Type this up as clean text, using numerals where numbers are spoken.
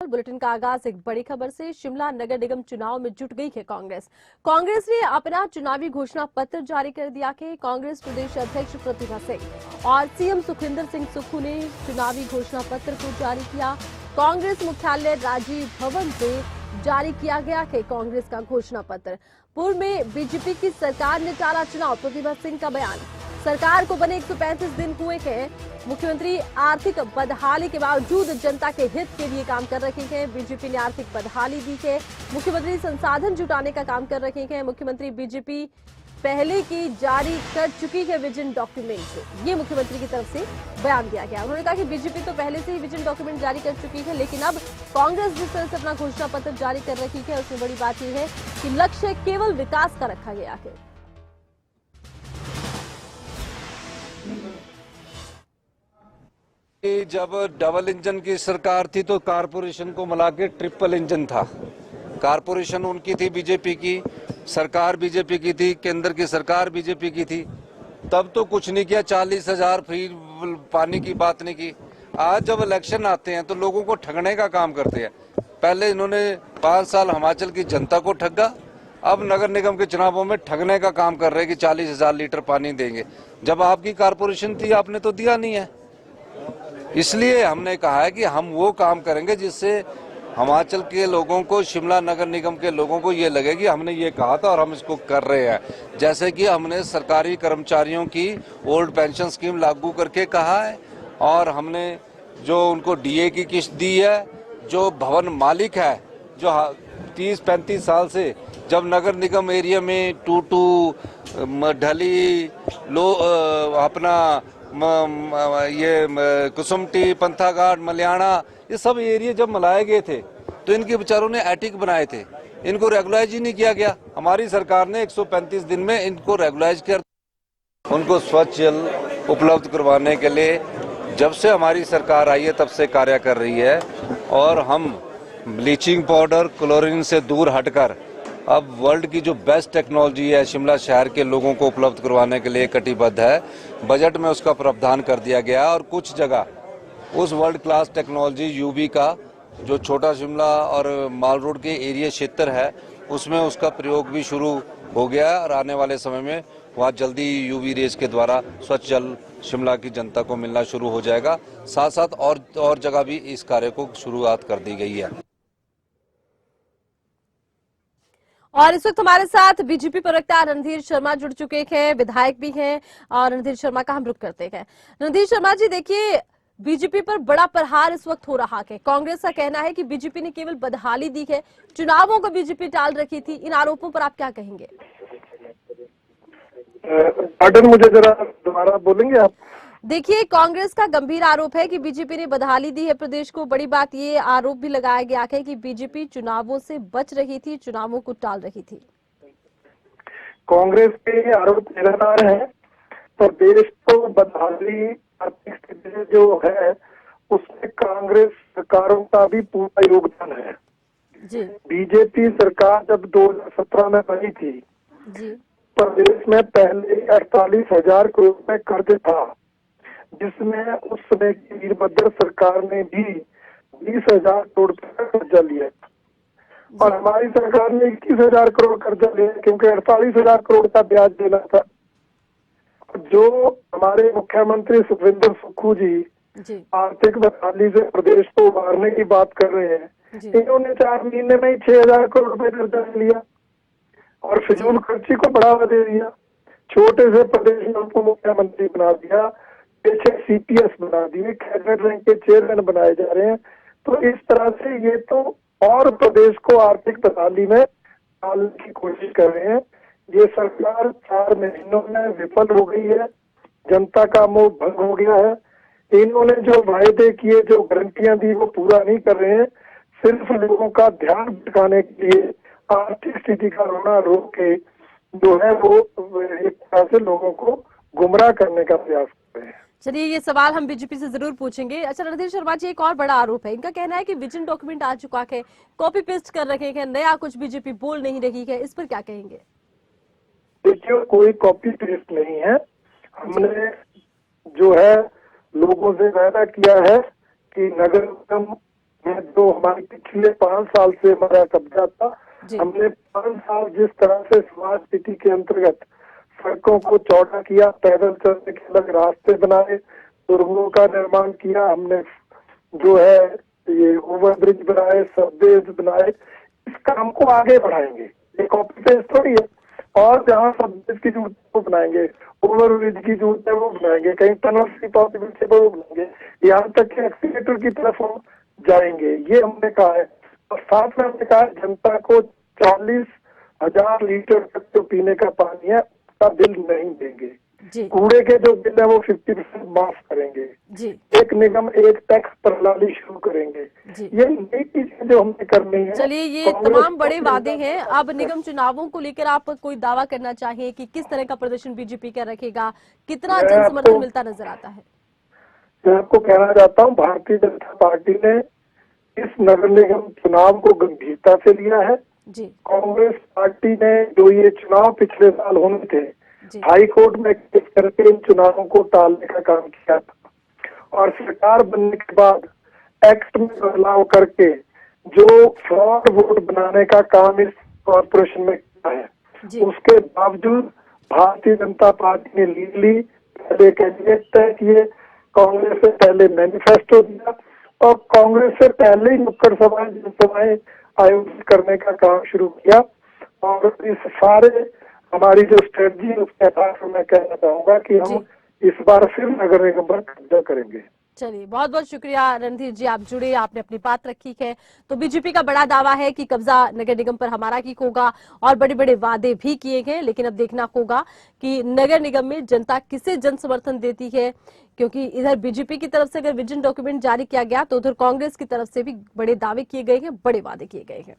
Bulletin का आगाज एक बड़ी खबर से। शिमला नगर निगम चुनाव में जुट गई है कांग्रेस ने अपना चुनावी घोषणा पत्र जारी कर दिया कि कांग्रेस प्रदेश अध्यक्ष प्रतिभा सिंह और सीएम सुखविंदर सिंह सुक्खू ने चुनावी घोषणा पत्र को जारी किया। कांग्रेस मुख्यालय राजीव भवन से जारी किया गया कि कांग्रेस का घोषणा पत्र। पूर्व में बीजेपी की सरकार ने टाला चुनाव, प्रतिभा सिंह का बयान। सरकार को बने 135 दिन हुए हैं। मुख्यमंत्री आर्थिक बदहाली के बावजूद जनता के हित के लिए काम कर रहे हैं। बीजेपी ने आर्थिक बदहाली दी है। मुख्यमंत्री संसाधन जुटाने का काम कर रहे हैं। मुख्यमंत्री बीजेपी पहले की जारी कर चुकी है विजन डॉक्यूमेंट। ये मुख्यमंत्री की तरफ से बयान दिया गया। उन्होंने कहा कि बीजेपी तो पहले से ही विजन डॉक्यूमेंट जारी कर चुकी है, लेकिन अब कांग्रेस जिस तरह से अपना घोषणा पत्र जारी कर रही है उसमें बड़ी बात यह है कि लक्ष्य केवल विकास का रखा गया है। जब डबल इंजन की सरकार थी तो कारपोरेशन को मिला के ट्रिपल इंजन था। कारपोरेशन उनकी थी, बीजेपी की सरकार बीजेपी की थी, केंद्र की सरकार बीजेपी की थी। तब तो कुछ नहीं किया, 40,000 फ्री पानी की बात नहीं की। आज जब इलेक्शन आते हैं तो लोगों को ठगने का काम करते हैं। पहले इन्होंने 5 साल हिमाचल की जनता को ठगा, अब नगर निगम के चुनावों में ठगने का काम कर रहे हैं कि 40,000 लीटर पानी देंगे। जब आपकी कारपोरेशन थी आपने तो दिया नहीं है। इसलिए हमने कहा है कि हम वो काम करेंगे जिससे हिमाचल के लोगों को, शिमला नगर निगम के लोगों को ये लगे कि हमने ये कहा था और हम इसको कर रहे हैं। जैसे कि हमने सरकारी कर्मचारियों की ओल्ड पेंशन स्कीम लागू करके कहा है, और हमने जो उनको डीए की किस्त दी है। जो भवन मालिक है, जो 30-35 साल से जब नगर निगम एरिया में टूटू, ढली, अपना ये कुसुमटी, पंथाघाट, मलियाना, ये सब एरिया जब मिलाए गए थे तो इनके बेचारों ने एटिक बनाए थे। इनको रेगुलाइज ही नहीं किया गया। हमारी सरकार ने 135 दिन में इनको रेगुलाइज कर, उनको स्वच्छ जल उपलब्ध करवाने के लिए जब से हमारी सरकार आई है तब से कार्य कर रही है। और हम ब्लीचिंग पाउडर, क्लोरीन से दूर हटकर अब वर्ल्ड की जो बेस्ट टेक्नोलॉजी है शिमला शहर के लोगों को उपलब्ध करवाने के लिए कटिबद्ध है। बजट में उसका प्रावधान कर दिया गया और कुछ जगह उस वर्ल्ड क्लास टेक्नोलॉजी यूवी का जो छोटा शिमला और माल रोड के एरिया क्षेत्र है उसमें उसका प्रयोग भी शुरू हो गया है। और आने वाले समय में वहाँ जल्दी यूवी रेज के द्वारा स्वच्छ जल शिमला की जनता को मिलना शुरू हो जाएगा। साथ साथ और जगह भी इस कार्य को शुरुआत कर दी गई है। और इस वक्त हमारे साथ बीजेपी प्रवक्ता रणधीर शर्मा जुड़ चुके हैं, विधायक भी हैं, और रणधीर शर्मा का हम रुख करते हैं। रणधीर शर्मा जी, देखिए बीजेपी पर बड़ा प्रहार इस वक्त हो रहा है। कांग्रेस का कहना है कि बीजेपी ने केवल बदहाली दी है, चुनावों को बीजेपी टाल रखी थी। इन आरोपों पर आप क्या कहेंगे? पार्डन, मुझे जरा दोबारा बोलेंगे आप? देखिए, कांग्रेस का गंभीर आरोप है कि बीजेपी ने बदहाली दी है प्रदेश को। बड़ी बात ये आरोप भी लगाया गया है कि बीजेपी चुनावों से बच रही थी, चुनावों को टाल रही थी। कांग्रेस के आरोप लगातार है। प्रदेश को बदहाली, आर्थिक स्थिति जो है उसमें कांग्रेस सरकारों का भी पूरा योगदान है जी। बीजेपी सरकार जब 2017 में बनी थी जी, प्रदेश में पहले 48,000 करोड़ रुपए कर्ज था, जिसमें उस समय की वीरभद्र सरकार ने भी 20,000 करोड़ रुपए का कर्जा लिया और हमारी सरकार ने 21,000 करोड़ कर्जा लिया, क्योंकि 48,000 करोड़ का ब्याज देना था। जो हमारे मुख्यमंत्री सुखविंदर सुक्खू जी आर्थिक बदहाली से प्रदेश को उबारने की बात कर रहे हैं, इन्होंने 4 महीने में ही 6,000 करोड़ रुपए कर्जा लिया और फिजूल खर्ची को बढ़ावा दे दिया। छोटे से प्रदेश में उप मुख्यमंत्री बना दिया, 6 CPS बना दिए, कैबिनेट रैंक के चेयरमैन बनाए जा रहे हैं। तो इस तरह से ये तो और प्रदेश को आर्थिक बदहाली में डालने की कोशिश कर रहे हैं। ये सरकार 4 महीनों में विफल हो गई है, जनता का मोह भंग हो गया है। इन्होंने जो वायदे किए, जो गारंटियां दी, वो पूरा नहीं कर रहे हैं। सिर्फ लोगों का ध्यान भटकाने के लिए आर्थिक स्थिति का रोना रोक के जो है वो एक तरह से लोगों को गुमराह करने का प्रयास कर रहे हैं। चलिए, ये सवाल हम बीजेपी से जरूर पूछेंगे। अच्छा रणधीर शर्मा जी, एक और बड़ा आरोप है, इनका कहना है कि विजन डॉक्यूमेंट आ चुका है, कॉपी पेस्ट कर रखे हैं, नया कुछ बीजेपी बोल नहीं रही है। इस पर क्या कहेंगे? देखिए, कोई कॉपी पेस्ट नहीं है। हमने जो है लोगों से वायदा किया है कि नगर निगम में जो हमारे पिछले 5 साल से हमारा कब्जा था, जी। हमने 5 साल जिस तरह से स्मार्ट सिटी के अंतर्गत सड़कों को चौड़ा किया, पैदल चलने के अलग रास्ते बनाए, दुर्गों का निर्माण किया, हमने जो है ये ओवरब्रिज बनाए, सबवेज बनाए, इस काम को आगे बढ़ाएंगे। ये कॉपी पेस्ट थोड़ी है। और जहाँ सबवेज की जरूरत है वो बनाएंगे, ओवरब्रिज की जरूरत है वो बनाएंगे, कहीं टनल की पॉसिबिलिटी है वो बनाएंगे, यहाँ तक कि एक्सीलेटर की तरफ हम जाएंगे, ये हमने कहा है। और साथ में हमने कहा है, जनता को 40,000 लीटर तक जो पीने का पानी है उसका बिल नहीं देंगे, जी कूड़े के जो बिल है वो 50% माफ करेंगे, जी एक निगम एक टैक्स प्रणाली शुरू करेंगे। जी। ये नई चीजें जो हमने करनी है। चलिए, ये कांग्रेस तमाम बड़े को वादे हैं। अब निगम चुनावों को लेकर आप कोई दावा करना चाहिए कि किस तरह का प्रदर्शन बीजेपी का रखेगा, कितना मैं जन समर्थन आपको- मिलता नजर आता है? मैं आपको कहना चाहता हूँ, भारतीय जनता पार्टी ने इस नगर निगम चुनाव को गंभीरता से लिया है। जी कांग्रेस पार्टी ने जो ये चुनाव पिछले साल होने थे, जी हाई कोर्ट में केस करके इन चुनावों को टालने का काम किया था, और सरकार बनने के बाद एक्ट में बदलाव करके जो फ्रॉड वोट बनाने का काम इस कॉर्पोरेशन में किया है, जी उसके बावजूद भारतीय जनता पार्टी ने लीगली पहले कैंडिडेट तय किए, कांग्रेस से पहले मैनिफेस्टो दिया, और कांग्रेस से पहले ही नुक्कड़ सभाएं जनसभाएं आयोजित करने का काम शुरू किया। और इस सारे हमारी जो स्ट्रेटजी है उसके आधार पर मैं कहना चाहूंगा कि हम इस बार फिर नगर निगम पर कब्जा करेंगे। चलिए, बहुत बहुत शुक्रिया रणधीर जी, आप जुड़े, आपने अपनी बात रखी है। तो बीजेपी का बड़ा दावा है कि कब्जा नगर निगम पर हमारा ही होगा, और बड़े बड़े वादे भी किए गए, लेकिन अब देखना होगा कि नगर निगम में जनता किसे जन समर्थन देती है, क्योंकि इधर बीजेपी की तरफ से अगर विजन डॉक्यूमेंट जारी किया गया तो उधर कांग्रेस की तरफ से भी बड़े दावे किए गए हैं, बड़े वादे किए गए हैं।